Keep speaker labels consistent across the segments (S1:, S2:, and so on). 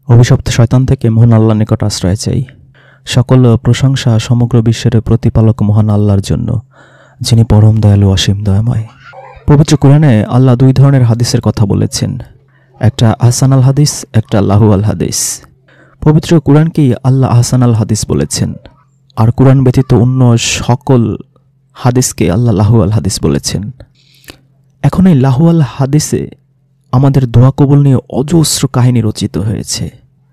S1: অভিশপ্ত শয়তান থেকে মহান আল্লাহর নিকট আশ্রয় চাই। সকল প্রশংসা সমগ্র বিশ্বের প্রতিপালক মহান আল্লাহর জন্য, যিনি পরম দয়ালু অসীম দয়াময়। পবিত্র কোরআনে আল্লাহ দুই ধরনের হাদিসের কথা বলেছেন, একটা আহসান আল হাদিস, একটা লাহু আল হাদিস। পবিত্র কোরআনকেই আল্লাহ আহসান আল হাদিস বলেছেন, আর কোরআন ব্যতীত অন্য সকল হাদিসকে আল্লাহ লাহু আল হাদিস বলেছেন। এখন এই লাহু আল হাদিসে আমাদের দোয়া কবুল নিয়ে অজস্র কাহিনী রচিত হয়েছে।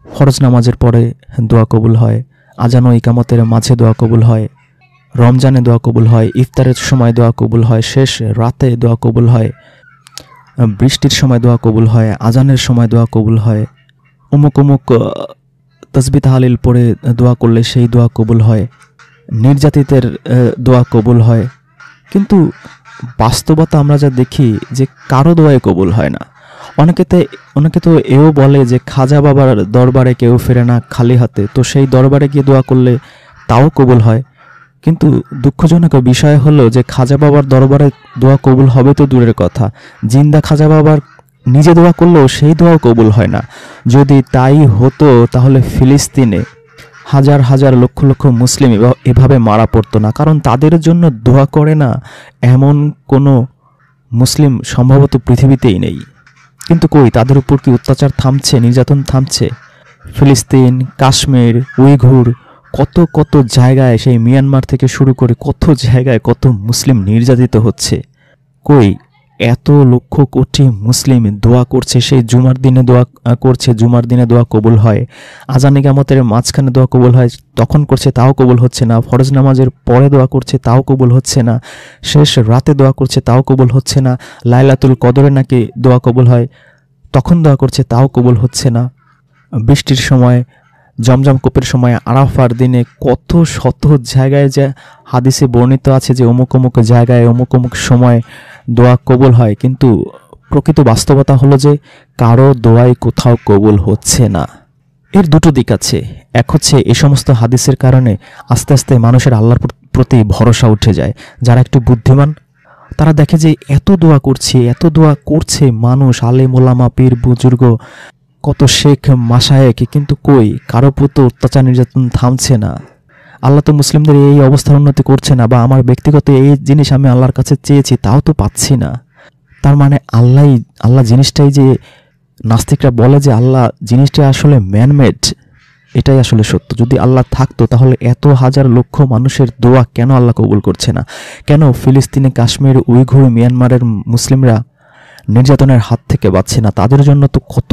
S1: ফরজ নামাজের পরে দোয়া কবুল হয়, আজান ও ইকামতের মাঝে দোয়া কবুল হয়, রমজানে দোয়া কবুল হয়, ইফতারের সময় দোয়া কবুল হয়, শেষ রাতে দোয়া কবুল হয়, বৃষ্টির সময় দোয়া কবুল হয়, আজানের সময় দোয়া কবুল হয়, অমুক অমুক তসবিহ তাহলিল পড়ে দোয়া করলে সেই দোয়া কবুল হয়, নির্যাতিতের দোয়া কবুল হয়। কিন্তু বাস্তবতা আমরা যা দেখি যে কারো দোয়াই কবুল হয় না। অনেকে তো এও বলে যে খাজা বাবার দরবারে কেউ ফেরে না খালি হাতে, তো সেই দরবারে গিয়ে দোয়া করলে তাও কবুল হয়। কিন্তু দুঃখজনক বিষয় হলো যে খাজা বাবার দরবারে দোয়া কবুল হবে তো দূরের কথা, জিন্দা খাজা বাবার নিজে দোয়া করলেও সেই দোয়াও কবুল হয় না। যদি তাই হতো তাহলে ফিলিস্তিনে হাজার হাজার লক্ষ লক্ষ মুসলিম এভাবে মারা পড়তো না, কারণ তাদের জন্য দোয়া করে না এমন কোনো মুসলিম সম্ভবত পৃথিবীতেই নেই। কিন্তু কই, তাদের উপর কি অত্যাচার থামছে, নির্যাতন থামছে? ফিলিস্তিন, কাশ্মীর, উইঘুর, কত কত জায়গায়, সেই মিয়ানমার থেকে শুরু করে কত জায়গায় কত মুসলিম নির্যাতিত হচ্ছে। কই, এত লক্ষ কোটি মুসলিম দোয়া করছে, সেই জুমার দিনে দোয়া করছে, জুমার দিনে দোয়া কবুল হয়, আজান ইকামতের মাঝখানে দোয়া কবুল হয়, তখন করছে তাও কবুল হচ্ছে না, ফরজ নামাজের পরে দোয়া করছে তাও কবুল হচ্ছে না, শেষ রাতে দোয়া করছে তাও কবুল হচ্ছে না, লাইলাতুল কদরে নাকি দোয়া কবুল হয়, তখন দোয়া করছে তাও কবুল হচ্ছে না, বৃষ্টির সময়, জমজম কূপের সময়, আরাফার দিনে কত শত জায়গায় যে হাদিসে বর্ণিত আছে যে অমুক অমুক জায়গায় অমুক অমুক সময় দোয়া কবুল হয়। কিন্তু প্রকৃত বাস্তবতা হলো যে কারো দোয়াই কোথাও কবুল হচ্ছে না। এর দুটো দিক আছে। এক হচ্ছে এই সমস্ত হাদিসের কারণে আস্তে আস্তে মানুষের আল্লাহর প্রতি ভরসা উঠে যায়। যারা একটু বুদ্ধিমান তারা দেখে যে এত দোয়া করছে মানুষ, আলেম ওলামা, পীর বুজুর্গ, কত শেখ মাশায়েখ, কিন্তু কই, কারো প্রতি অত্যাচার নির্যাতন থামছে না। আল্লাহ তো মুসলিমদের এই অবস্থার উন্নতি করছে না, বা আমার ব্যক্তিগত এই জিনিস আমি আল্লাহর কাছে চেয়েছি তাও তো পাচ্ছি না। তার মানে আল্লাহ জিনিসটাই যে নাস্তিকরা বলে যে আল্লাহ জিনিসটা আসলে ম্যানমেড, এটাই আসলে সত্য। যদি আল্লাহ থাকতো তাহলে এত হাজার লক্ষ মানুষের দোয়া কেন আল্লাহ কবুল করছে না? কেন ফিলিস্তিনে, কাশ্মীর, উইঘুর, মিয়ানমারের মুসলিমরা নির্যাতনের হাত থেকে বাঁচছে না? তাদের জন্য তো কত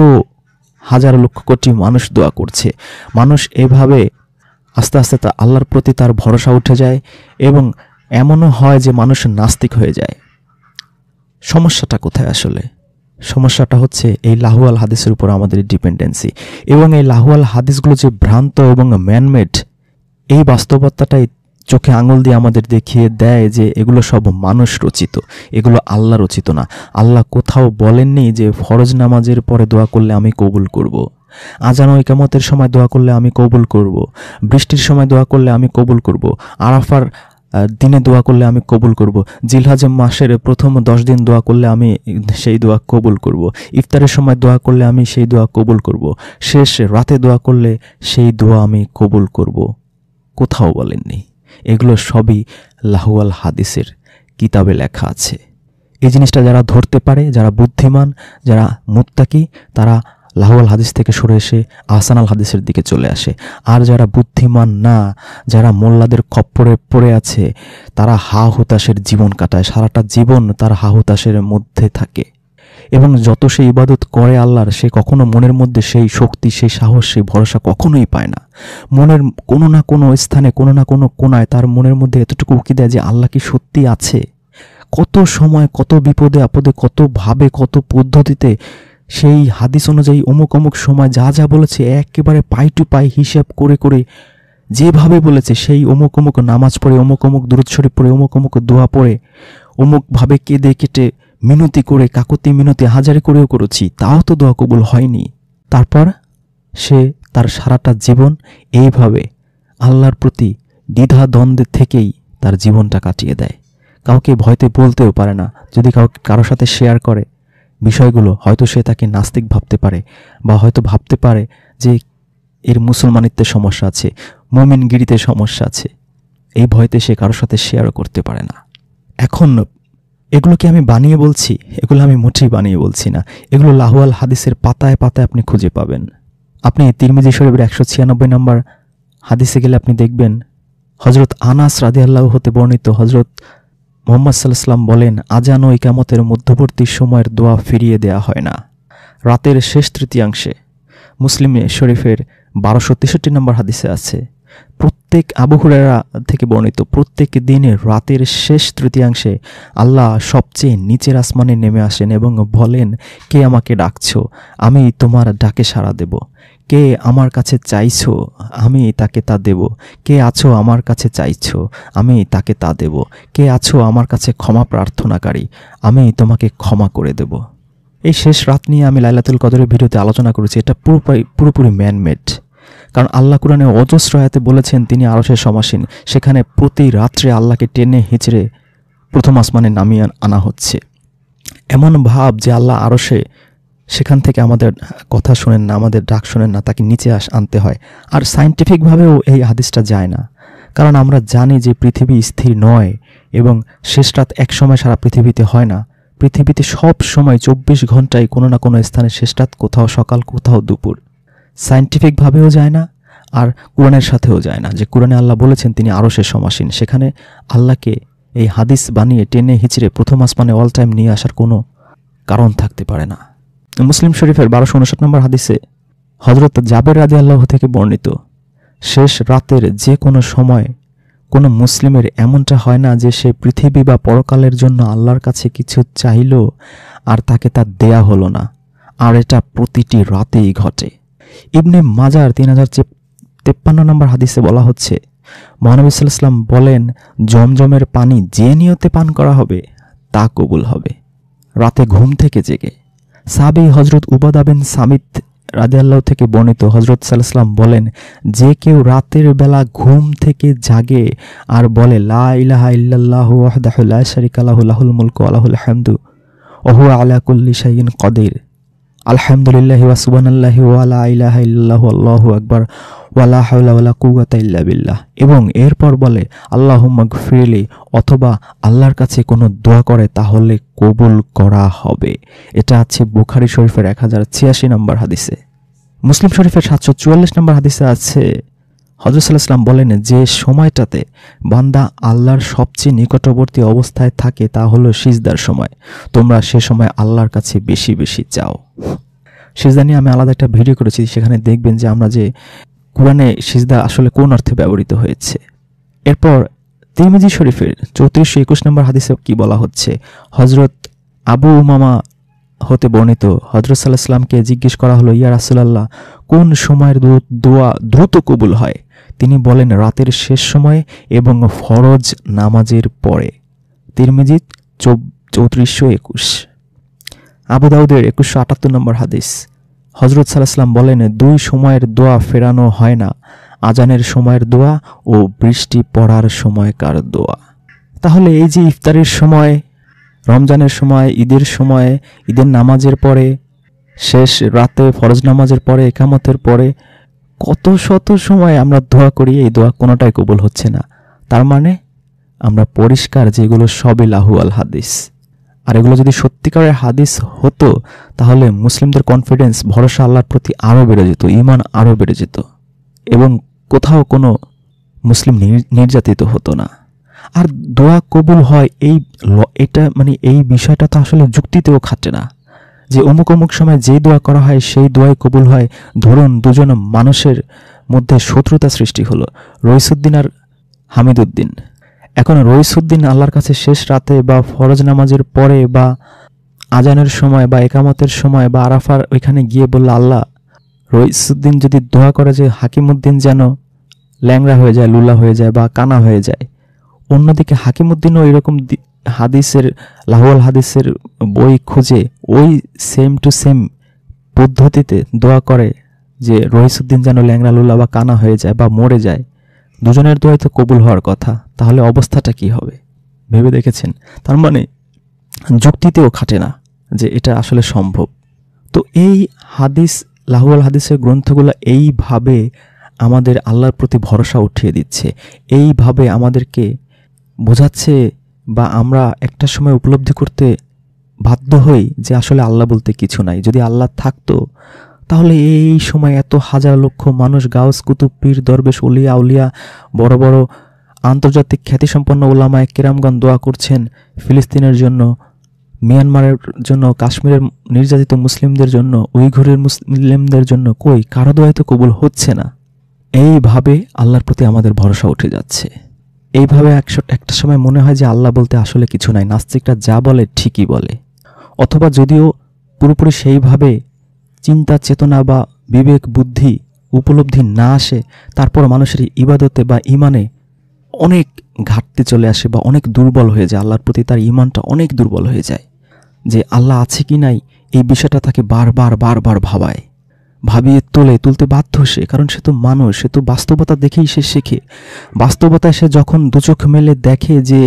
S1: হাজার লক্ষ কোটি মানুষ দোয়া করছে। মানুষ এভাবে আস্তে আস্তে আল্লাহর প্রতি তার ভরসা উঠে যায়, এবং এমনও হয় যে মানুষ নাস্তিক হয়ে যায়। সমস্যাটা কোথায় আসলে? সমস্যাটা হচ্ছে এই লাহু আল হাদিসের উপর আমাদের ডিপেন্ডেন্সি, এবং এই লাহু আল হাদিসগুলো যে ভ্রান্ত এবং ম্যানমেড, এই বাস্তবতাটাই চোখে আঙুল দিয়ে আমাদের দেখিয়ে দেয় যে এগুলো সব মানুষ রচিত, এগুলো আল্লাহ রচিত না। আল্লাহ কোথাও বলেননি যে ফরজ নামাজের পরে দোয়া করলে আমি কবুল করব, আজান ও ইকামতের সময় দোয়া করলে আমি কবুল করব, বৃষ্টির সময় দোয়া করলে আমি কবুল করব, আরাফার দিনে দোয়া করলে আমি কবুল করব, জিলহজ মাসের প্রথম 10 দিন দোয়া করলে আমি সেই দোয়া কবুল করব, ইফতারের সময় দোয়া করলে আমি সেই দোয়া কবুল করব, শেষ রাতে দোয়া করলে সেই দোয়া আমি কবুল করব। কোথাও বলেননি। এগুলো সবই লাহু আল হাদিসের কিতাবে লেখা আছে। এই জিনিসটা যারা ধরতে পারে, যারা বুদ্ধিমান, যারা মুত্তাকি, তারা লাহু আল হাদিস থেকে সরে এসে আহসান আল হাদিসের দিকে চলে আসে। আর যারা বুদ্ধিমান না, যারা মোল্লাদের খপ্পরে পড়ে আছে, তারা হা হুতাশের জীবন কাটায়, সারাটা জীবন তার হা হুতাশের মধ্যে থাকে, এবং যত সে ইবাদত করে আল্লাহর, সে কখনো মনের মধ্যে সেই শক্তি, সেই সাহস, সেই ভরসা কখনোই পায় না। মনের কোনো না কোনো স্থানে, কোনো না কোনো কোনায় তার মনের মধ্যে এতটুকু উকি দেয় যে আল্লাহ কি সত্যি আছে। কত সময়, কত বিপদে আপদে, কত ভাবে, কত পদ্ধতিতে সেই হাদিস অনুযায়ী অমুক অমুক সময় যা যা বলেছে একেবারে পাই টু পাই হিসাব করে করে যেভাবে বলেছে, সেই অমুক অমুক নামাজ পড়ে, অমুক অমুক দুরূদ শরীফ পড়ে, অমুক অমুক দোয়া পড়ে, অমুকভাবে কেঁদে কেটে মিনতি করে, কাকুতি মিনতি হাজারে করেও করেছি, তাও তো দোয়া কবুল হয়নি। তারপর সে তার সারাটা জীবন এইভাবে আল্লাহর প্রতি দ্বিধা দ্বন্দ্বের থেকেই তার জীবনটা কাটিয়ে দেয়। কাউকে ভয়তে বলতেও পারে না। যদি কারোর সাথে শেয়ার করে বিষয়গুলো হয়তো সে তাকে নাস্তিক ভাবতে পারে, বা হয়তো ভাবতে পারে যে এর মুসলমানিত্বের সমস্যা আছে, মুমিনগিরিতে সমস্যা আছে। এই ভয়তে সে কারোর সাথে শেয়ারও করতে পারে না। এখন এগুলো কি আমি বানিয়ে বলছি? এগুলো আমি মোটেই বানিয়ে বলছি না। এগুলো লাহুয়াল হাদিসের পাতায় পাতায় আপনি খুঁজে পাবেন। আপনি তিরমিজি শরীফের 196 নম্বর হাদিসে গেলে আপনি দেখবেন হজরত আনাস রাদিয়াল্লাহু হতে বর্ণিত, হজরত মুহাম্মদ সাল্লাল্লাহু আলাইহি ওয়াসাল্লাম বলেন, আজান ও ইকামতের মধ্যবর্তী সময়ের দোয়া ফিরিয়ে দেয়া হয় না। রাতের শেষ তৃতীয়াংশে, মুসলিম শরীফের 1263 নম্বর হাদিসে আছে, প্রত্যেক আবু হুরায়রা থেকে বর্ণিত, প্রত্যেক দিনের রাতের শেষ তৃতীয়াংশে আল্লাহ সবচেয়ে নিচের আসমানে নেমে আসেন এবং বলেন, কে আমাকে ডাকছো, আমি তোমার ডাকে সাড়া দেব। কে আমার কাছে চাইছো, আমি তাকে তা দেব। কে আছো আমার কাছে চাইছো, আমি তাকে তা দেব। কে আছো আমার কাছে ক্ষমা প্রার্থনাকারী, আমি তোমাকে ক্ষমা করে দেব। এই শেষ রাত নিয়ে আমি লাইলাতুল কদরের ভিডিওতে আলোচনা করেছি। এটা পুরোপুরি ম্যানমেড, কারণ আল্লাহ কুরআনে অজস্র আয়াতে বলেছেন তিনি আরশের সমাসীন। সেখানে প্রতি রাত্রে আল্লাহকে টেনে হিঁচড়ে প্রথম আসমানে নামিয়ে আনা হচ্ছে। এমন ভাব যে আল্লাহ আরশে, সেখান থেকে আমাদের কথা শোনেন না, আমাদের ডাক শোনেন না, তাকে নিচে আনতে হয়। আর সায়েন্টিফিকভাবেও এই হাদিসটা যায় না, কারণ আমরা জানি যে পৃথিবী স্থির নয় এবং শেষ রাত এক সময় সারা পৃথিবীতে হয় না। পৃথিবীতে সব সময় 24 ঘন্টায় কোনো না কোনো স্থানে শেষ রাত, কোথাও সকাল, কোথাও দুপুর। সায়েন্টিফিকভাবেও যায় না, আর কোরআনের সাথেও যায় না। যে কোরআনে আল্লাহ বলেছেন তিনি আরশের সমাসীন, সেখানে আল্লাহকে এই হাদিস বানিয়ে টেনে হিচড়ে প্রথম আসমানে অল টাইম নিয়ে আসার কোনো কারণ থাকতে পারে না। মুসলিম শরীফের 1259 নম্বর হাদিসে হযরত জাবের রাদিয়াল্লাহু থেকে বর্ণিত, শেষ রাতের যে কোনো সময় কোনো মুসলিমের এমনটা হয় না যে সে পৃথিবী বা পরকালের জন্য আল্লাহর কাছে কিছু চাইল আর তাকে তা দেয়া হলো না, আর এটা প্রতিটি রাতেই ঘটে। ইবনে মাজার 3053 নম্বর হাদিসে বলা হচ্ছে, মহানবী সাল্লাল্লাহু আলাইহি ওয়াসাল্লাম বলেন, জমজমের পানি যে নিয়তে পান করা হবে তা কবুল হবে, রাতে ঘুম থেকে জেগে। সাহাবী হযরত উবাদা বিন সামিত রাদিয়াল্লাহু থেকে বর্ণিত, হযরত সাল্লাল্লাহু আলাইহি ওয়াসাল্লাম বলেন, যে কেউ রাতের বেলা ঘুম থেকে জাগে আর বলে লা ইলাহা ইল্লাল্লাহু ওয়াহদাহু লা শারীকা লাহু লাহুল মুলকু ওয়া লাহুল হামদু ওয়া হুয়া আলা কুল্লি শাইইন কাদির, আলহামদুলিল্লাহি ওয়া সুবহানাল্লাহি ওয়া লা ইলাহা ইল্লাল্লাহু আল্লাহু আকবার ওয়া লা হাওলা ওয়া লা কুওয়াতা ইল্লা বিল্লাহ, এবং এরপর বলে আল্লাহুম্মা গফিরলি, অথবা আল্লাহর কাছে কোনো দোয়া করে তাহলে কবুল করা হবে। এটা আছে বুখারী শরীফের 1086 নম্বর হাদিসে। মুসলিম শরীফের 744 নম্বর হাদিসে আছে, হযরত সাল্লাল্লাহু আলাইহি ওয়াসাল্লাম বলেন, যে সময়টাতে বান্দা আল্লাহর সবচেয়ে নিকটবর্তী অবস্থায় থাকে তা হলো সিজদার সময়। তোমরা সে সময় আল্লাহর কাছে বেশি বেশি চাও। সিজদা নিয়ে আমি আলাদা একটা ভিডিও করেছি, সেখানে দেখবেন যে আমরা যে কোরআনে সিজদা আসলে কোন অর্থে ব্যবহৃত হয়েছে। এরপর তিরমিজি শরীফের 3421 নম্বর হাদিসে কি বলা হচ্ছে, হযরত আবু উমামা হতে বর্ণিত, হযরত সাল্লাল্লাহু আলাইহি ওয়াসাল্লামকে জিজ্ঞেস করা হলো, ইয়া রাসূলুল্লাহ, কোন সময়ের দোয়া দ্রুত কবুল হয়? তিনি বলেন, রাতের শেষ সময়ে এবং ফরজ নামাজের পরে। তিরমিজি 3421। আবু দাউদের 2178 নম্বর হাদিস, হযরত সাল্লাল্লাহু আলাইহি ওয়াসাল্লাম বলেন, দুই সময়ের দোয়া ফেরানো হয় না, আজানের সময়ের দোয়া ও বৃষ্টি পড়ার সময়কার দোয়া। তাহলে এই যে ইফতারের সময়, রমজানের সময়, ঈদের সময়, ঈদের নামাজের পরে, শেষ রাতে ফরজ নামাজের পরে, ইকামতের পরে, কত শত সময় আমরা দোয়া করি, এই দোয়া কোনোটাই কবুল হচ্ছে না। তার মানে আমরা পরিষ্কার যেগুলো সবই লাহুয়াল হাদিস। আর এগুলো যদি সত্যিকারের হাদিস হতো তাহলে মুসলিমদের কনফিডেন্স, ভরসা আল্লাহর প্রতি আরও বেড়ে যেত, ঈমান আরও বেড়ে যেত, এবং কোথাও কোনো মুসলিম নির্যাতিত হতো না। আর দোয়া কবুল হয় এটা মানে এই বিষয়টা তো আসলে যুক্তিতেও খাটে না যে অমুক অমুক সময় যেই দোয়া করা হয় সেই দোয়াই কবুল হয়। ধরুন দুজন মানুষের মধ্যে শত্রুতা সৃষ্টি হলো, রইসুদ্দিন আর হামিদুদ্দিন। এখন রইসুদ্দিন আল্লাহর কাছে শেষ রাতে বা ফরজ নামাজের পরে বা আজানের সময় বা একামতের সময় বা আরাফার ওইখানে গিয়ে বলল, আল্লাহ, রইসুদ্দিন যদি দোয়া করে যে হাকিমুদ্দিন যেন ল্যাংড়া হয়ে যায়, লুলা হয়ে যায় বা কানা হয়ে যায়। অন্যদিকে হাকিমুদ্দিনও এরকম হাদিসের, লাহুয়াল হাদিসের বই খুঁজে ওই সেম টু সেম পদ্ধতিতে দোয়া করে যে রইসুদ্দিন যেন ল্যাংড়া লুলা বা কানা হয়ে যায় বা মরে যায়। দুজনের দোয়াই তো কবুল হওয়ার কথা, তাহলে অবস্থাটা কি হবে ভেবে দেখেছেন? তার মানে যুক্তিতেও খাটে না যে এটা আসলে সম্ভব। তো এই হাদিস, লাহুয়াল হাদিসের গ্রন্থগুলো এইভাবে আমাদের আল্লাহর প্রতি ভরসা উঠিয়ে দিচ্ছে, এইভাবে আমাদেরকে বোঝাচ্ছে বা আমরা একটা সময় উপলব্ধি করতে বাধ্য হই যে আসলে আল্লাহ বলতে কিছু নাই। যদি আল্লাহ থাকতো তাহলে এই সময় এত হাজার লক্ষ মানুষ, গাউস, কুতুব, পীর, দরবেশ, উলিয়া আউলিয়া, বড় বড় আন্তর্জাতিক খ্যাতিসম্পন্ন ওলামায়ে কেরামগণ দোয়া করছেন ফিলিস্তিনের জন্য, মিয়ানমারের জন্য, কাশ্মীরের নির্যাতিত মুসলিমদের জন্য, উইঘুরের মুসলিমদের জন্য। কই কারো দোয়াই তো কবুল হচ্ছে না। এইভাবে আল্লাহর প্রতি আমাদের ভরসা উঠে যাচ্ছে। এইভাবে একটা সময় মনে হয় যে আল্লাহ বলতে আসলে কিছু নাই, নাস্তিকরা যা বলে ঠিকই বলে। অথবা যদিও পুরোপুরি সেইভাবে চিন্তা চেতনা বা বিবেক বুদ্ধি উপলব্ধি না আসে, তারপর মানুষের ইবাদতে বা ইমানে অনেক ঘাটতি চলে আসে বা অনেক দুর্বল হয়ে যায়। আল্লাহর প্রতি তার ইমানটা অনেক দুর্বল হয়ে যায়, যে আল্লাহ আছে কি নাই এই বিষয়টা তাকে বারবার বারবার ভাবিয়ে তুলতে বাধ্য সে। কারণ সে তো মানুষ, সে তো বাস্তবতা দেখেই সে শেখে। বাস্তবতায় সে যখন দুচোখ মেলে দেখে যে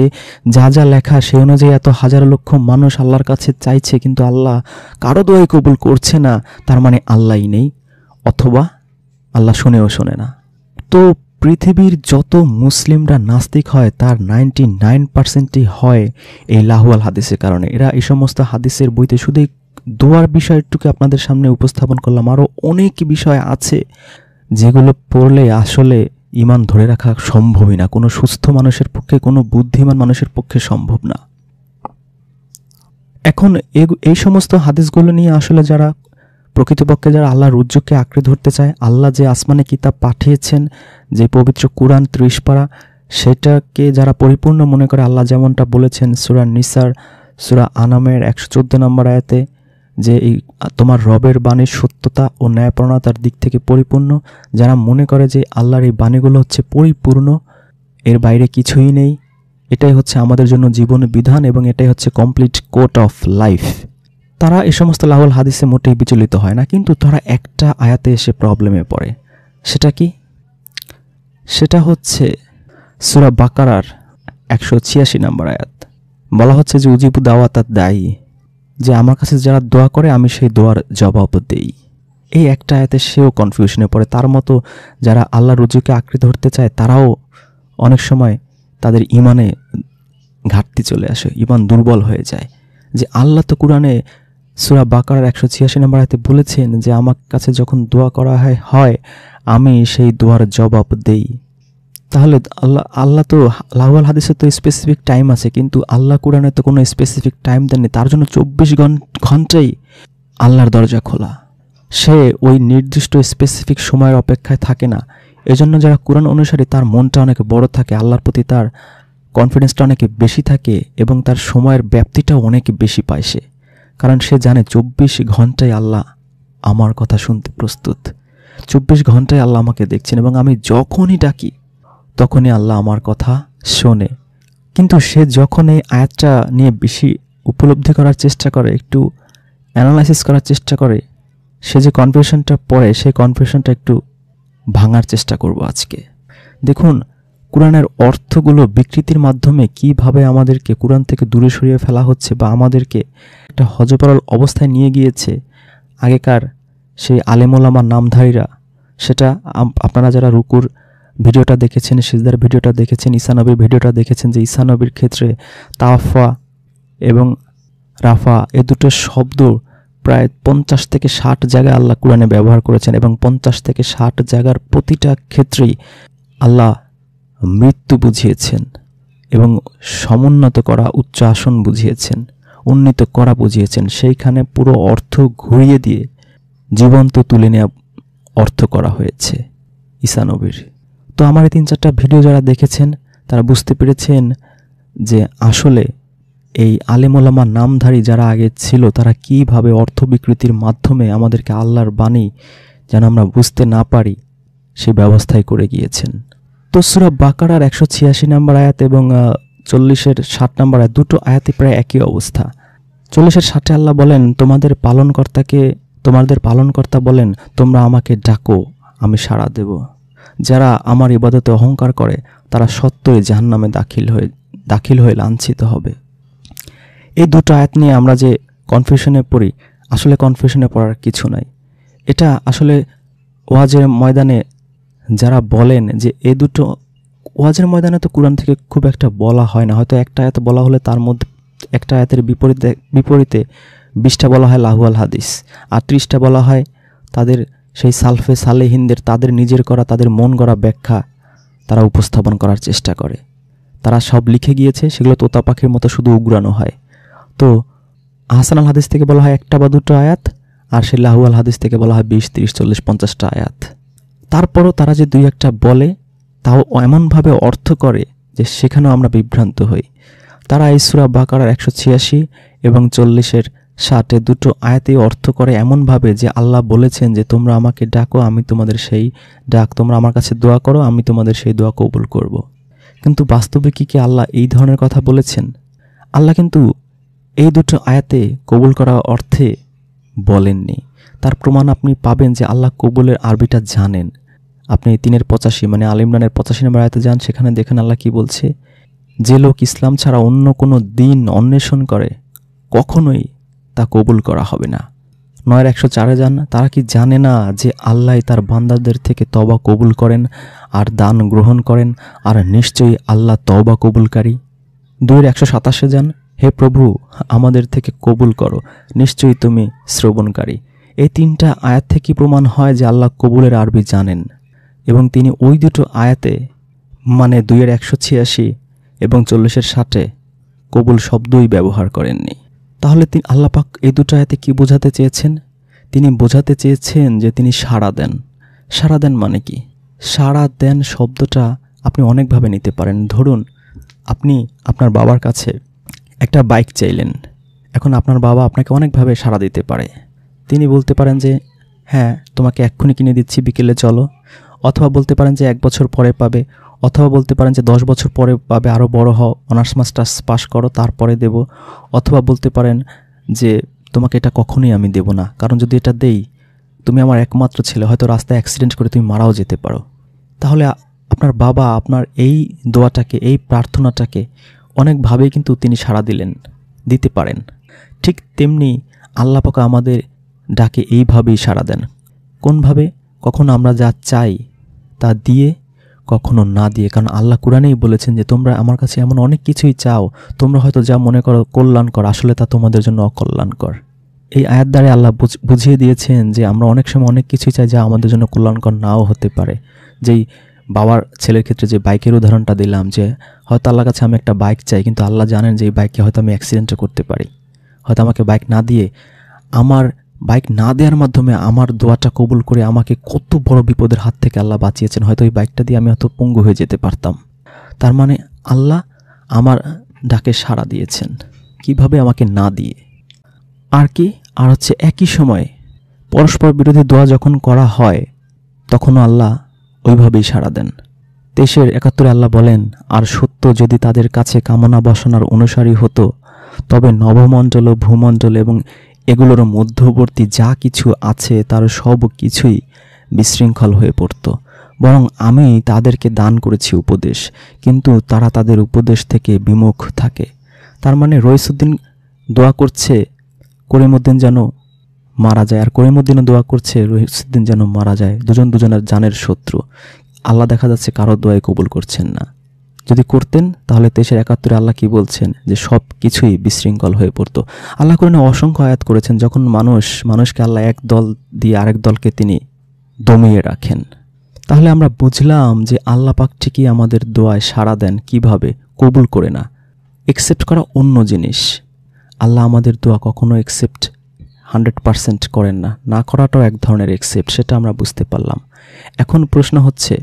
S1: যা যা লেখা সেই অনুযায়ী এত হাজার লক্ষ মানুষ আল্লাহর কাছে চাইছে, কিন্তু আল্লাহ কারো দোয়াই কবুল করছে না, তার মানে আল্লাহই নেই, অথবা আল্লাহ শোনেও শোনে না। তো পৃথিবীর যত মুসলিমরা নাস্তিক হয় তার 99%ই হয় এই লাহুয়াল হাদিসের কারণে। এরা এই সমস্ত হাদিসের বইতে শুধু দোয়ার বিষয়টুকু আপনাদের সামনে উপস্থাপন করলাম, আরও অনেক বিষয় আছে যেগুলো পড়লে আসলে ইমান ধরে রাখা সম্ভবই না, কোনো সুস্থ মানুষের পক্ষে, কোনো বুদ্ধিমান মানুষের পক্ষে সম্ভব না। এখন এই সমস্ত হাদিসগুলো নিয়ে আসলে যারা প্রকৃতপক্ষে যারা আল্লাহর রুজ্জুকে আঁকড়ে ধরতে চায়, আল্লাহ যে আসমানে কিতাব পাঠিয়েছেন, যে পবিত্র কুরআন 30 পারা, সেটাকে যারা পরিপূর্ণ মনে করে, আল্লাহ যেমনটা বলেছেন সূরা নিসার সূরা আনামের 114 নম্বর আয়াতে, যে এই তোমার রবের বাণীর সত্যতা ও ন্যায়পরায়ণতার দিক থেকে পরিপূর্ণ, যারা মনে করে যে আল্লাহর এই বাণীগুলো হচ্ছে পরিপূর্ণ, এর বাইরে কিছুই নেই, এটাই হচ্ছে আমাদের জন্য জীবনের বিধান এবং এটাই হচ্ছে কমপ্লিট কোড অফ লাইফ, তারা এই সমস্ত লাহুল হাদিসে মোটেই বিচলিত হয় না। কিন্তু তারা একটা আয়াতে এসে প্রবলেমে পড়ে। সেটা কি? সেটা হচ্ছে সূরা বাকারার 186 নম্বর আয়াত। বলা হচ্ছে যে উজিবু দাওয়াতাদ দায়ী, যে আমার কাছে যারা দোয়া করে আমি সেই দোয়ার জবাব দেই। এই একটা আয়াতে সেও কনফিউশনে পড়ে। তার মতো যারা আল্লাহর রুজুকে আঁকড়ে ধরতে চায় তারাও অনেক সময় তাদের ইমানে ঘাটতি চলে আসে, ইমান দুর্বল হয়ে যায়। যে আল্লাহ তো কুরআনে সূরা বাকারার 186 নম্বর আয়াতে বলেছেন যে আমার কাছে যখন দোয়া করা হয় আমি সেই দোয়ার জবাব দেই। তাহলে আল্লাহ তো লাহুয়াল হাদিসে তো স্পেসিফিক টাইম আছে, কিন্তু আল্লাহ কুরআনে তো কোনো স্পেসিফিক টাইম দেননি। তার জন্য 24 ঘন্টাই আল্লাহর দরজা খোলা। সে ওই নির্দিষ্ট স্পেসিফিক সময়ের অপেক্ষায় থাকে না। এজন্য যারা কুরআন অনুসারী তার মনটা অনেক বড় থাকে, আল্লাহর প্রতি তার কনফিডেন্সটা অনেক বেশি থাকে এবং তার সময়ের ব্যাপ্তিটাও অনেক বেশি পায় সে। কারণ সে জানে 24 ঘন্টায় আল্লাহ আমার কথা শুনতে প্রস্তুত, 24 ঘন্টায় আল্লাহ আমাকে দেখছেন এবং আমি যখনই ডাকি তখনই আল্লাহ আমার কথা শোনে। কিন্তু সে যখন এই আয়াতটা নিয়ে বেশি উপলব্ধি করার চেষ্টা করে, একটু অ্যানালাইসিস করার চেষ্টা করে, সে যে কনফিউশনটা পড়ে সেই কনফিউশনটা একটু ভাঙার চেষ্টা করব আজকে। দেখুন কুরআনের অর্থগুলো বিকৃতির মাধ্যমে কিভাবে আমাদেরকে কুরআন থেকে দূরে সরিয়ে ফেলা হচ্ছে বা আমাদেরকে একটা হযবরল অবস্থায় নিয়ে গিয়েছে আগেকার সেই আলেম ওলামা নামধারীরা। সেটা আপনারা যারা রুকুর ভিডিওটা দেখেছেন, সিজদার ভিডিওটা দেখেছেন, ঈসা নবীর ভিডিওটা দেখেছেন, যে ঈসা নবীর ক্ষেত্রে তাওয়াফা এবং রাফা এ দুটো শব্দ প্রায় 50 থেকে 60 জায়গায় আল্লাহ কুরআনে ব্যবহার করেছেন এবং 50 থেকে 60 জায়গার প্রতিটা ক্ষেত্রেই আল্লাহ মৃত্যু বুঝিয়েছেন এবং সমুন্নত করা উচ্চ আসন বুঝিয়েছেন, উন্নীত করা বুঝিয়েছেন। সেইখানে পুরো অর্থ ঘুরিয়ে দিয়ে জীবন্ত তুলে নেওয়া অর্থ করা হয়েছে ঈসা নবীর। তো আমার এই 3-4টা ভিডিও যারা দেখেছেন তারা বুঝতে পেরেছেন যে আসলে এই আলেম ওলামা নামধারী যারা আগে ছিল তারা কিভাবে অর্থ বিকৃতির মাধ্যমে আমাদেরকে আল্লাহর বাণী যেন আমরা বুঝতে না পারি সেই ব্যবস্থাই করে গিয়েছেন। তো সূরা বাকারার 186 নম্বর আয়াত এবং 40-এর 60 নম্বর আয়াত, দুটো আয়াতই প্রায় একই অবস্থা। 40-এর 60-এ আল্লাহ বলেন তোমাদের পালনকর্তা বলেন তোমরা আমাকে ডাকো আমি সাড়া দেব। যারা আমার ইবাদতে অহংকার করে তারা সত্যই জাহান্নামে দাখিল হয়ে লাঞ্ছিত হবে। এই দুটো আয়াত নিয়ে আমরা যে কনফিউশনে পড়ি, আসলে কনফিউশনে পড়ার কিছু নাই। এটা আসলে ওয়াজের ময়দানে যারা বলেন যে এ দুটো, ওয়াজের ময়দানে তো কোরআন থেকে খুব একটা বলা হয় না, হয়তো একটা আয়াত বলা হলে তার মধ্যে একটা আয়াতের বিপরীতে 20টা বলা হয় লাহুয়াল হাদিস, আর 30টা বলা হয় তাদের সেই সালফে সালেহিনদের তাদের নিজের করা, তাদের মন গড়া ব্যাখ্যা তারা উপস্থাপন করার চেষ্টা করে। তারা সব লিখে গিয়েছে, সেগুলো তোতা পাখির মতো শুধু উগরানো হয়। তো আহসান আল হাদিস থেকে বলা হয় 1টা বা 2টো আয়াত, আর সেই লাহুয়াল হাদিস থেকে বলা হয় 20, 30, 40, 50টা আয়াত। তারপরও তারা যে 2-1টা বলে, তাও এমনভাবে অর্থ করে যে সেখানেও আমরা বিভ্রান্ত হই। তারা এই সূরা বাকারার 186 এবং 40-60 দুটো আয়াতেই অর্থ করে এমনভাবে যে আল্লাহ বলেছেন যে তোমরা আমাকে ডাকো, আমি তোমাদের সেই ডাক, তোমরা আমার কাছে দোয়া করো, আমি তোমাদের সেই দোয়া কবুল করব। কিন্তু বাস্তবে কি আল্লাহ এই ধরনের কথা বলেছেন? আল্লাহ কিন্তু এই দুটো আয়াতে কবুল করা অর্থে বলেননি। তার প্রমাণ আপনি পাবেন যে আল্লাহ কবুলের আরবিটা জানেন। আপনি 3-85 মানে আল ইমরানের 85 নম্বর আয়াতে যান, সেখানে দেখেন আল্লাহ কি বলছে, যে লোক ইসলাম ছাড়া অন্য কোনো দিন অন্বেষণ করে কখনোই তা কবুল করা হবে না। 9-104 যান, তারা কি জানে না যে আল্লাহ তার বান্দাদের থেকে তওবা কবুল করেন আর দান গ্রহণ করেন, আর নিশ্চয়ই আল্লাহ তওবা কবুলকারী। 2-127 যান, হে প্রভু আমাদের থেকে কবুল করো, নিশ্চয়ই তুমি শ্রবণকারী। এই 3টা আয়াত থেকে প্রমাণ হয় যে আল্লাহ কবুলের আরবি জানেন, এবং তিনি ওই দুটো আয়াতে মানে 2-186 এবং 40-60 কবুল শব্দই ব্যবহার করেননি। তাহলে আল্লাহ পাক এই দুটো আয়াতে কি বোঝাতে চেয়েছেন? তিনি বোঝাতে চেয়েছেন যে তিনি সাড়া দেন। সাড়া দেন মানে কি? সাড়া দেন শব্দটা আপনি অনেকভাবে নিতে পারেন। ধরুন আপনি আপনার বাবার কাছে একটা বাইক চাইলেন, এখন আপনার বাবা আপনাকে অনেকভাবে সাড়া দিতে পারে। তিনি বলতে পারেন যে হ্যাঁ তোমাকে এক্ষুনি কিনে দিচ্ছি, বিকেলে চলো, অথবা বলতে পারেন যে 1 বছর পরে পাবে, অথবা বলতে পারেন যে 10 বছর পরে পাবে, আরও বড় হও, অনার্স মাস্টার্স পাস করো তারপরে দেব, অথবা বলতে পারেন যে তোমাকে এটা কখনোই আমি দেব না, কারণ যদি এটা দেই তুমি আমার একমাত্র ছেলে, হয়তো রাস্তায় অ্যাক্সিডেন্ট করে তুমি মারাও যেতে পারো। তাহলে আপনার বাবা আপনার এই দোয়াটাকে, এই প্রার্থনাটাকে অনেকভাবেই কিন্তু তিনি সাড়া দিতে পারেন। ঠিক তেমনি আল্লাহ পাক আমাদের ডাকে এইভাবেই সাড়া দেন। কোনভাবে? কখনো আমরা যা চাই তা দিয়ে, কখনো না দিয়ে। কারণ আল্লাহ কুরআনেই বলেছেন যে তোমরা আমার কাছে এমন অনেক কিছুই চাও, তোমরা হয়তো যা মনে করো কল্যাণকর, আসলে তা তোমাদের জন্য অকল্যাণকর। এই আয়াত দ্বারা আল্লাহ বুঝিয়ে দিয়েছেন যে আমরা অনেক সময় অনেক কিছুই চাই যা আমাদের জন্য কল্যাণকর নাও হতে পারে। যেই বাবার ছেলের ক্ষেত্রে যে বাইকের উদাহরণটা দিলাম, যে হয়তো আল্লাহর কাছে আমি একটা বাইক চাই, কিন্তু আল্লাহ জানেন যে এই বাইককে হয়তো আমি অ্যাক্সিডেন্টও করতে পারি। হয়তো আমাকে বাইক না দিয়ে, আমার বাইক না দেওয়ার মাধ্যমে আমার দোয়াটা কবুল করে আমাকে কত বড় বিপদের হাত থেকে আল্লাহ বাঁচিয়েছেন। হয়তো এই বাইকটা দিয়ে আমি হয়তো পঙ্গু হয়ে যেতে পারতাম। তার মানে আল্লাহ আমার ডাকে সাড়া দিয়েছেন, কিভাবে? আমাকে না দিয়ে। আর কি? আর হচ্ছে একই সময়ে পরস্পর বিরোধী দোয়া যখন করা হয় তখনও আল্লাহ ওইভাবেই সাড়া দেন। 23-71 আল্লাহ বলেন, আর সত্য যদি তাদের কাছে কামনা বাসনার অনুসারী হতো তবে নবমণ্ডল ও ভূমণ্ডল এবং এগুলোর মধ্যবর্তী যা কিছু আছে তার সব কিছুই বিশৃঙ্খল হয়ে পড়ত। বরং আমি তাদেরকে দান করেছি উপদেশ, কিন্তু তারা তাদের উপদেশ থেকে বিমুখ থাকে। তার মানে রইসুদ্দিন দোয়া করছে করিমউদ্দিন যেন মারা যায়, আর করিমউদ্দিনও দোয়া করছে রইসুদ্দিন যেন মারা যায়। দুজন দুজনের জানের শত্রু। আল্লাহ দেখা যাচ্ছে কারো দোয়াই কবুল করছেন না। যদি করতেন তাহলে 23-71 আল্লাহ কি বলছেন? যে সব কিছুই বিশৃঙ্খল হয়ে পড়তো। আল্লাহ কোরআনে অসংখ্য আয়াত করেছেন যখন মানুষকে আল্লাহ এক দল দিয়ে আরেক দলকে তিনি দমিয়ে রাখেন। তাহলে আমরা বুঝলাম যে আল্লাহ পাক ঠিকই আমাদের দোয়ায় সাড়া দেন, কিভাবে? কবুল করে না, একসেপ্ট করা অন্য জিনিস। আল্লাহ আমাদের দোয়া কখনো একসেপ্ট 100% করেন না, না করাটাও এক ধরনের একসেপ্ট, সেটা আমরা বুঝতে পারলাম। এখন প্রশ্ন হচ্ছে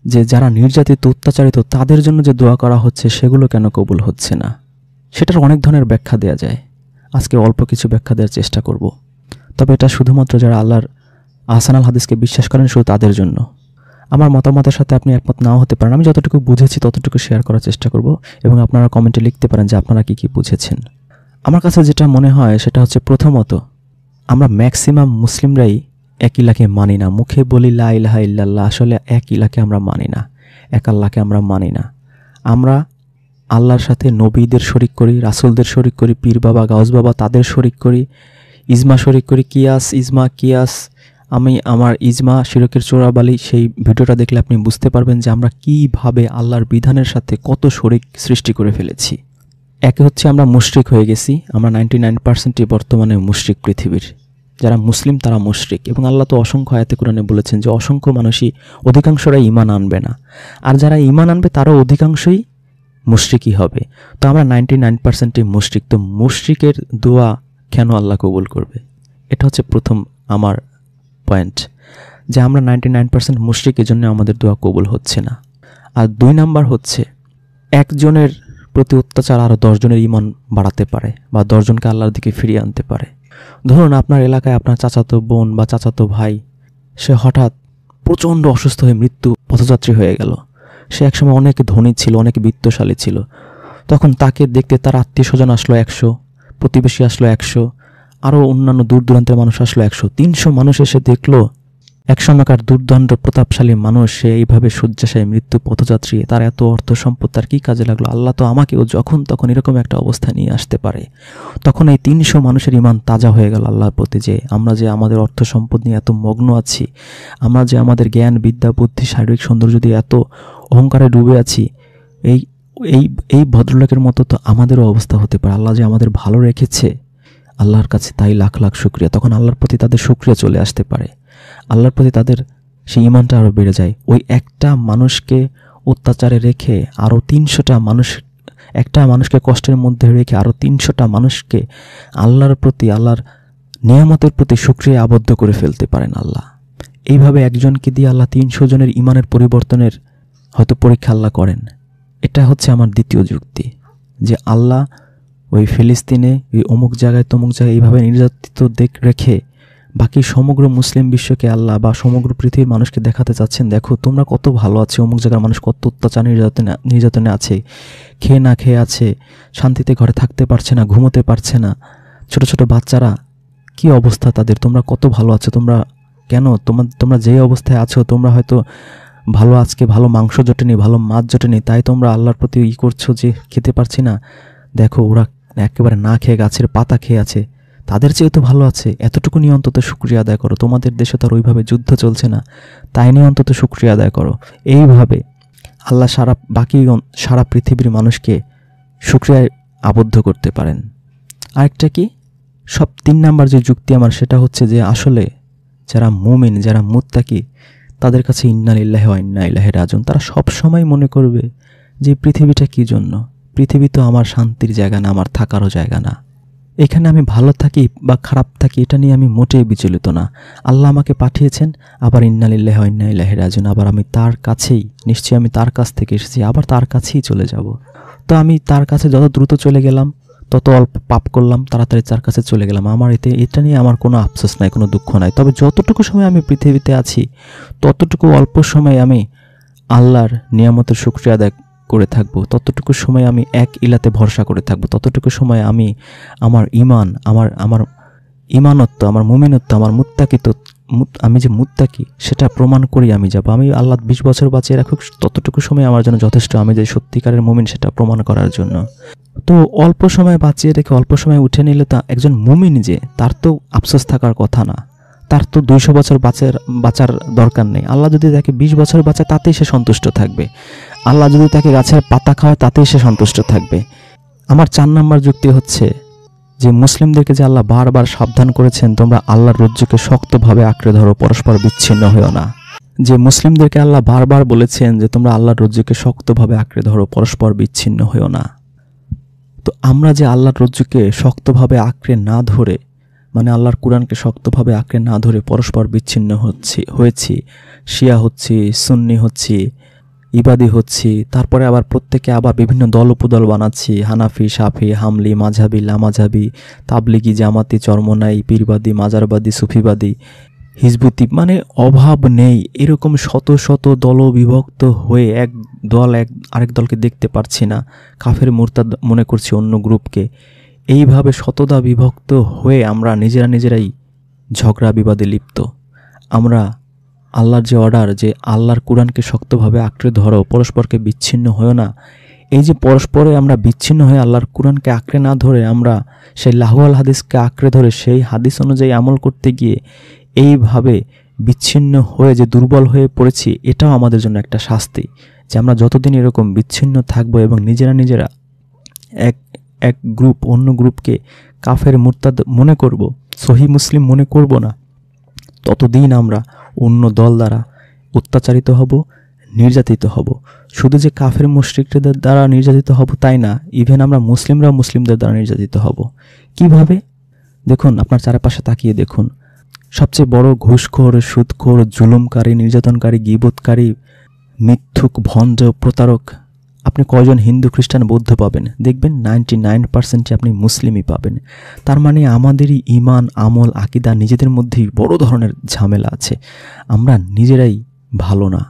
S1: যে যারা নির্যাতিত, অত্যাচারিত, তাদের জন্য যে দোয়া করা হচ্ছে সেগুলো কেন কবুল হচ্ছে না? সেটার অনেক ধরনের ব্যাখ্যা দেওয়া যায়। আজকে অল্প কিছু ব্যাখ্যা দেওয়ার চেষ্টা করব। তবে এটা শুধুমাত্র যারা আল্লাহর আহসান আল হাদিসকে বিশ্বাস করেন শুধু তাদের জন্য। আমার মতামতের সাথে আপনি একমত নাও হতে পারেন। আমি যতটুকু বুঝেছি ততটুকু শেয়ার করার চেষ্টা করব, এবং আপনারা কমেন্টে লিখতে পারেন যে আপনারা কি বুঝেছেন। আমার কাছে যেটা মনে হয় সেটা হচ্ছে, প্রথমত আমরা ম্যাক্সিমাম মুসলিমরাই এক ইলাকে মানি না। মুখে বলি লা ইলাহা ইল্লাল্লাহ, আসলে এক ইলাকে আমরা মানি না, এক আল্লাহকে আমরা মানি না। আমরা আল্লাহর সাথে নবীদের শরিক করি, রাসূলদের শরিক করি, পীর বাবা গাউস বাবা তাদের শরিক করি, ইজমা শরিক করি, কিয়াস। আমি আমার ইজমা শিরকের চোরাবালি, সেই ভিডিওটা দেখলে আপনি বুঝতে পারবেন যে আমরা কীভাবে আল্লাহর বিধানের সাথে কত শরিক সৃষ্টি করে ফেলেছি। একে হচ্ছে আমরা মুশরিক হয়ে গেছি। আমরা 99%ই বর্তমানে মুশরিক পৃথিবীর। যারা মুসলিম তারা মুশরিক, এবং আল্লাহ তো অসংখ্য আয়াতে কোরআনে বলেছেন যে অসংখ্য মানুষই, অধিকাংশরা ঈমান আনবে না, আর যারা ঈমান আনবে তারাও অধিকাংশই মুশরিকই হবে। তো আমরা 99%ই মুশরিক। তো মুশরিকের দোয়া কেন আল্লাহ কবুল করবে? এটা হচ্ছে প্রথম আমার পয়েন্ট, যে আমরা 99% মুশরিক, এজন্য আমাদের দোয়া কবুল হচ্ছে না। আর 2 নাম্বার হচ্ছে, একজনের প্রতি অত্যাচার আরও 10 জনের ঈমান বাড়াতে পারে বা 10 জনকে আল্লাহর দিকে ফিরিয়ে আনতে পারে। ধরুন আপনার এলাকায় আপনার চাচাতো বোন বা চাচাতো ভাই, সে হঠাৎ প্রচণ্ড অসুস্থ হয়ে মৃত্যু পথযাত্রী হয়ে গেল। সে একসময় অনেক ধনী ছিল, অনেক বিত্তশালী ছিল। তখন তাকে দেখতে তার আত্মীয় স্বজন আসলো 100, প্রতিবেশী আসলো 100, আরও অন্যান্য দূর দূরান্তের মানুষ আসলো 100, 300 মানুষ এসে দেখলো একসময়কার দুর্দণ্ড প্রতাপশালী মানুষ সে এইভাবে শয্যাশায়ী মৃত্যু পথযাত্রী, তার এত অর্থ সম্পদ তার কী কাজে লাগলো? আল্লাহ তো আমাকেও যখন তখন এরকম একটা অবস্থা নিয়ে আসতে পারে। তখন এই 300 মানুষের ঈমান তাজা হয়ে গেল আল্লাহর প্রতি, যে আমরা যে আমাদের অর্থ সম্পদ নিয়ে এত মগ্ন আছি, আমরা যে আমাদের জ্ঞান বিদ্যা বুদ্ধি শারীরিক সৌন্দর্য দিয়ে এত অহংকারে ডুবে আছি, এই এই এই ভদ্রলোকের মতো তো আমাদেরও অবস্থা হতে পারে। আল্লাহ যে আমাদের ভালো রেখেছে, আল্লাহর কাছে তাই লাখ লাখ শুকরিয়া। তখন আল্লাহর প্রতি তাদের শুকরিয়া চলে আসতে পারে, আল্লাহর প্রতি তাদের সেই ঈমানটা আরও বেড়ে যায়। ওই একটা মানুষকে অত্যাচারে রেখে আরও 300টা মানুষ, একটা মানুষকে কষ্টের মধ্যে রেখে আরও 300টা মানুষকে আল্লাহর প্রতি, আল্লাহর নিয়ামতের প্রতি শুকরিয়া আবদ্ধ করে ফেলতে পারেন আল্লাহ। এইভাবে একজনকে দিয়ে আল্লাহ 300 জনের ঈমানের পরিবর্তনের হয়তো পরীক্ষা আল্লাহ করেন। এটা হচ্ছে আমার দ্বিতীয় যুক্তি, যে আল্লাহ ওই ফিলিস্তিনে, ওই অমুক জায়গায় তমুক জায়গায় এইভাবে নির্যাতিত রেখে বাকি সমগ্র মুসলিম বিশ্বকে আল্লাহ বা সমগ্র পৃথিবীর মানুষকে দেখাতে চাচ্ছেন, দেখো তোমরা কত ভালো আছো, অমুক জায়গার মানুষ কত অত্যাচার নির্যাতনে আছে, খেয়ে না খেয়ে আছে, শান্তিতে ঘরে থাকতে পারছে না, ঘুমোতে পারছে না, ছোট ছোট বাচ্চারা কি অবস্থা তাদের, তোমরা কত ভালো আছো, তোমরা কেন তোমরা যে অবস্থায় আছো, তোমরা হয়তো ভালো, আজকে ভালো মাংস জোটেনি, ভালো মাছ জোটেনি, তাই তোমরা আল্লাহর প্রতি করছো যে খেতে পারছি না, দেখো ওরা একেবারে না খেয়ে গাছের পাতা খেয়ে আছে, তাদের চেয়েও তো ভালো আছে, এতটুকু নিয়ে অন্তত শুকরিয়া আদায় করো। তোমাদের দেশে তো আর ওইভাবে যুদ্ধ চলছে না, তাই নিয়ে অন্তত শুকরিয়া আদায় করো। এইভাবে আল্লাহ সারা পৃথিবীর মানুষকে শুকরিয়ায় আবদ্ধ করতে পারেন। আরেকটা কি, 3 নাম্বার যে যুক্তি আমার, সেটা হচ্ছে যে আসলে যারা মুমিন, যারা মুত্তাকি, তাদের কাছে ইন্না লিল্লাহি ওয়া ইন্না ইলাইহি রাজিউন, তারা সবসময় মনে করবে যে পৃথিবীটা কী জন্য? পৃথিবী তো আমার শান্তির জায়গা না, আমার থাকারও জায়গা না। এখানে আমি ভালো থাকি বা খারাপ থাকি এটা নিয়ে আমি মোটেই বিচলিত না। আল্লাহ আমাকে পাঠিয়েছেন, আবার ইন্না লিল্লাহি ওয়া ইন্না ইলাইহি রাজিউন, আবার আমি তার কাছেই, নিশ্চয়ই আমি তার কাছ থেকে এসেছি, আবার তার কাছেই চলে যাব। তো আমি তার কাছে যত দ্রুত চলে গেলাম, তত অল্প পাপ করলাম, তাড়াতাড়ি তার কাছে চলে গেলাম। আমার এটা নিয়ে আমার কোনো আফসোস নাই, কোনো দুঃখ নাই। তবে যতটুকু সময় আমি পৃথিবীতে আছি, ততটুকু অল্প সময় আমি আল্লাহর নিয়ামতের শুকরিয়া আদায় করে থাকবো, ততটুকু সময় আমি এক ইলাতে ভরসা করে থাকবো, ততটুকু সময় আমি আমার ঈমান, আমার ঈমানত্ব, আমার মুমিনত্ব, আমার মুত্তাকিত্ব, আমি যে মুত্তাকি সেটা প্রমাণ করি আমি যাব। আমি আল্লাহ 20 বছর বাঁচিয়ে রাখুক, ততটুকু সময় আমার জন্য যথেষ্ট, আমি যে সত্যিকারের মুমিন সেটা প্রমাণ করার জন্য। তো অল্প সময় বাঁচিয়ে রেখে অল্প সময় উঠে নিলে তা একজন মুমিন, যে তার তো আফসোস থাকার কথা না, তার তো 200 বছর বাঁচার দরকার নেই। আল্লাহ যদি তাকে 20 বছর বাঁচায় তাতেই সে সন্তুষ্ট থাকবে। আল্লাহ যদি তাকে গাছের পাতা খাওয়ায় তাতেই সে সন্তুষ্ট থাকবে। আমার 4 নাম্বার যুক্তি হচ্ছে যে মুসলিমদেরকে যে আল্লাহ বারবার সাবধান করেছেন, তোমরা আল্লাহর রজ্জুকে শক্তভাবে আঁকড়ে ধরো, পরস্পর বিচ্ছিন্ন হয়েও না। যে মুসলিমদেরকে আল্লাহ বারবার বলেছেন যে তোমরা আল্লাহর রজ্জুকে শক্তভাবে আঁকড়ে ধরো, পরস্পর বিচ্ছিন্ন হয়েও না। তো আমরা যে আল্লাহর রজ্জুকে শক্তভাবে আঁকড়ে না ধরে, মানে আল্লাহর কোরআনকে শক্তভাবে আঁকড়ে না ধরে পরস্পর বিচ্ছিন্ন হয়েছি, শিয়া হচ্ছি, সুন্নি হচ্ছি, ইবাদি হচ্ছি, তারপরে আবার প্রত্যেকে আবার বিভিন্ন দল উপদল বানাচ্ছি, হানাফি, শাফি, হামলি, মাঝহাবি, লামাঝহাবি, তাবলিগি, জামাতি, চরমনাই, পীরবাদী, মাজারবাদী, সুফিবাদী, হিজবুতি, মানে অভাব নেই। এরকম শত শত দল বিভক্ত হয়ে এক দল আরেক দলকে দেখতে পারছি না, কাফের মুরতাদ মনে করছি অন্য গ্রুপকে। এইভাবে শতদা বিভক্ত হয়ে আমরা নিজেরাই ঝগড়া বিবাদে লিপ্ত। আমরা আল্লাহর যে অর্ডার, যে আল্লাহর কোরআনকে শক্তভাবে আঁকড়ে ধরো, পরস্পরকে বিচ্ছিন্ন হয়েও না, এই যে পরস্পরে আমরা বিচ্ছিন্ন হয়ে আল্লাহর কোরআনকে আঁকড়ে না ধরে আমরা সেই লাহুয়াল হাদিসকে আঁকড়ে ধরে সেই হাদিস অনুযায়ী আমল করতে গিয়ে এইভাবে বিচ্ছিন্ন হয়ে যে দুর্বল হয়ে পড়েছি, এটাও আমাদের জন্য একটা শাস্তি, যে আমরা যতদিন এরকম বিচ্ছিন্ন থাকবো এবং নিজেরা এক গ্রুপ অন্য গ্রুপকে কাফের মুরতাদ মনে করব, সহি মুসলিম মনে করব না, ততদিন আমরা অন্য দল দ্বারা অত্যাচারিত হব, নির্যাতিত হব। শুধু যে কাফের মুশরিকদের দ্বারা নির্যাতিত হব তাই না, ইভেন আমরা মুসলিমরাও মুসলিমদের দ্বারা নির্যাতিত হব। কিভাবে? দেখুন, আপনার চারপাশে তাকিয়ে দেখুন, সবচেয়ে বড় ঘুষখোর, সুদখোর, জুলুমকারী, নির্যাতনকারী, গীবতকারী, মিথ্যুক, ভণ্ড, প্রতারক আপনি কয়জন হিন্দু, খ্রিস্টান, বৌদ্ধ পাবেন? দেখবেন 99% আপনি মুসলিমই পাবেন। তার মানে আমাদেরই ইমান, আমল, আকিদা নিজেদের মধ্যেই বড় ধরনের ঝামেলা আছে। আমরা নিজেরাই ভালো না,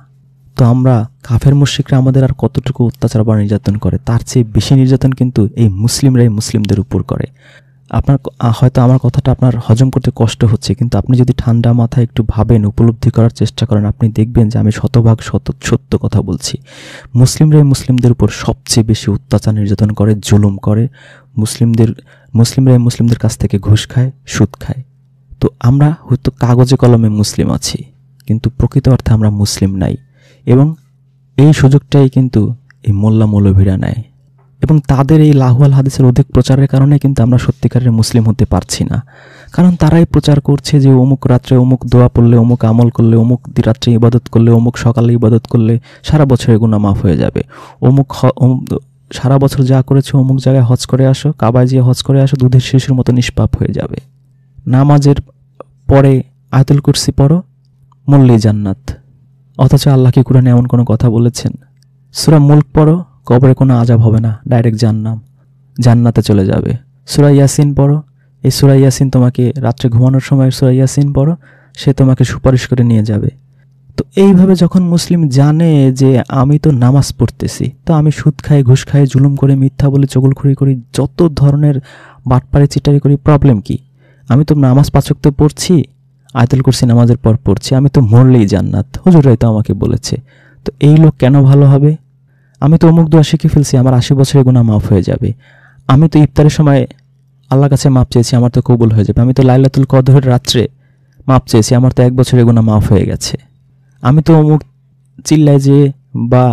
S1: তো আমরা কাফের মুশরিকরা আমাদের আর কতটুকু অত্যাচার বা নির্যাতন করে, তার চেয়ে বেশি নির্যাতন কিন্তু এই মুসলিমরাই মুসলিমদের উপর করে। আপনার হয়তো আমার কথাটা আপনার হজম করতে কষ্ট হচ্ছে, কিন্তু আপনি যদি ঠান্ডা মাথায় একটু ভাবেন, উপলব্ধি করার চেষ্টা করেন, আপনি দেখবেন যে আমি শতভাগ সত্য কথা বলছি। মুসলিমরাই মুসলিমদের উপর সবচেয়ে বেশি অত্যাচার নির্যাতন করে, জুলুম করে। মুসলিমরাই মুসলিমদের কাছ থেকে ঘুষ খায়, সুদ খায়। তো আমরা হয়তো কাগজে কলমে মুসলিম আছি, কিন্তু প্রকৃত অর্থে আমরা মুসলিম নাই। এবং এই সুযোগটাই কিন্তু এই মোল্লা মৌলভীরা নেয়, এবং তাদের এই লাহুয়াল হাদিসের অধিক প্রচারের কারণে কিন্তু আমরা সত্যিকারের মুসলিম হতে পারছি না। কারণ তারাই প্রচার করছে যে অমুক রাত্রে অমুক দোয়া পড়লে, অমুক আমল করলে, অমুক রাত্রে ইবাদত করলে, অমুক সকালে ইবাদত করলে সারা বছরের গুনাহ মাফ হয়ে যাবে। সারা বছর যা করেছো অমুক জায়গায় হজ করে আসো, কাবায় গিয়ে হজ করে আসো, দুধের শিশুর মতো নিষ্পাপ হয়ে যাবে। নামাজের পরে আয়াতুল কুরসি পড়ো, মরলেই জান্নাত। অথচ আল্লাহ কি কুরআনে এমন কোনো কথা বলেছেন? সূরা মুলক পড়ো, কবরে কোনো আযাব হবে না, ডাইরেক্ট জান্নাতে চলে যাবে। সূরা ইয়াসিন পড়ো, এই সূরা ইয়াসিন তোমাকে রাত্রে ঘুমানোর সময় সূরা ইয়াসিন পড়ো, সে তোমাকে সুপারিশ করে নিয়ে যাবে। তো এইভাবে যখন মুসলিম জানে যে আমি তো নামাজ পড়তেছি, তো আমি সুদ খাই, ঘুষ খাই, জুলুম করে, মিথ্যা বলে, চগলখড়ি করি, যত ধরনের বাটপাড়ি চিটারি করি, প্রবলেম কি? আমি তো নামাজ 5 ওয়াক্ত পড়ছি, আয়াতুল কুরসি নামাজের পর পড়ছি, আমি তো মরলেই জান্নাত, হুজুরাই তো আমাকে বলেছে। তো এই লোক কেন ভালো হবে? আমি তো অমুক দোয়া শিখে ফেলছি, আমার 80 বছরের গুনাহ মাফ হয়ে যাবে। আমি তো ইফতারের সময় আল্লাহর কাছে মাপ চেয়েছি, আমার তো কবুল হয়ে যাবে। আমি তো লাইলাতুল কদরের রাত্রে মাপ চেয়েছি, আমার তো 1 বছরের গুনাহ মাফ হয়ে গেছে। আমি তো অমুক চিল্লায় যেয়ে বা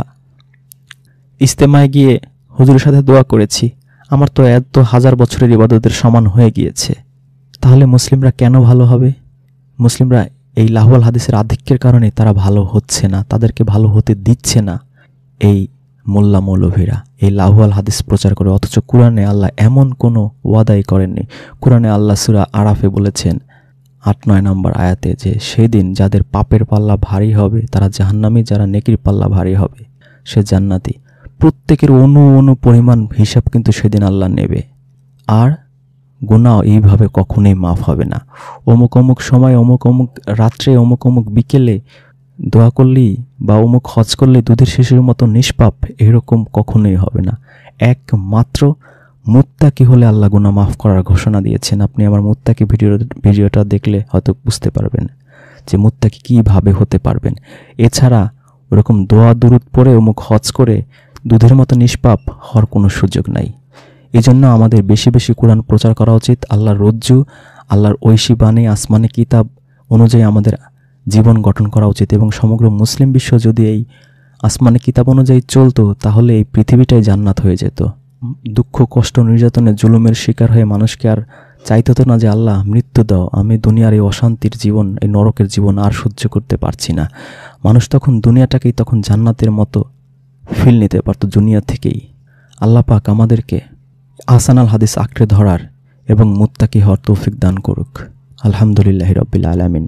S1: ইস্তেমায় গিয়ে হুজুরের সাথে দোয়া করেছি, আমার তো এত 1000 বছরের ইবাদতের সমান হয়ে গিয়েছে। তাহলে মুসলিমরা কেন ভালো হবে? মুসলিমরা এই লাহুয়াল হাদিসের আধিক্যের কারণে তারা ভালো হচ্ছে না, তাদেরকে ভালো হতে দিচ্ছে না এই মোল্লা মৌলভীরা, এই লাহুয়াল হাদিস প্রচার করে। অথচ কোরআনে আল্লাহ এমন কোনো ওয়াদাই করেননি। কোরআনে আল্লাহ সূরা আরাফে বলেছেন 8-9 নম্বর আয়াতে যে সেদিন যাদের পাপের পাল্লা ভারী হবে তারা জাহান্নামী, যারা নেকির পাল্লা ভারী হবে সে জান্নাতি। প্রত্যেকের অনু পরিমাণ হিসাব কিন্তু সেদিন আল্লাহ নেবে, আর গুনাহ এইভাবে কখনোই মাফ হবে না। অমুক সময়, অমুক রাত্রে, অমুক বিকেলে দোয়া করলেই বা অমুক হজ করলে দুধের শিশুর মতো নিষ্পাপ, এরকম কখনোই হবে না। একমাত্র মুত্তাকি হলে আল্লাহ গুনাহ মাফ করার ঘোষণা দিয়েছেন। আপনি আমার মুত্তাকি ভিডিওটা দেখলে হয়তো বুঝতে পারবেন যে মুত্তাকি কীভাবে হতে পারবেন। এছাড়া ওরকম দোয়া দুরুদ পড়ে অমুক হজ করে দুধের মতো নিষ্পাপ হওয়ার কোনো সুযোগ নাই। এজন্য আমাদের বেশি বেশি কোরআন প্রচার করা উচিত। আল্লাহর রজ্জু, আল্লাহর ঐশী বাণী, আসমানি কিতাব অনুযায়ী আমাদের জীবন গঠন করা উচিত। এবং সমগ্র মুসলিম বিশ্ব যদি এই আসমানি কিতাব অনুযায়ী চলতো, তাহলে এই পৃথিবীটাই জান্নাত হয়ে যেত। দুঃখ, কষ্ট, নির্যাতনে, জুলুমের শিকার হয়ে মানুষকে আর চাইতে হতো না যে আল্লাহ মৃত্যু দাও, আমি দুনিয়ার এই অশান্তির জীবন, এই নরকের জীবন আর সহ্য করতে পারছি না। মানুষ তখন দুনিয়াটাকেই তখন জান্নাতের মতো ফিল নিতে পারতো দুনিয়া থেকেই। আল্লাহ পাক আমাদেরকে আহসানাল হাদিস আঁকড়ে ধরার এবং মুত্তাকি হওয়ার তৌফিক দান করুক। আলহামদুলিল্লাহি রাব্বিল আলামিন।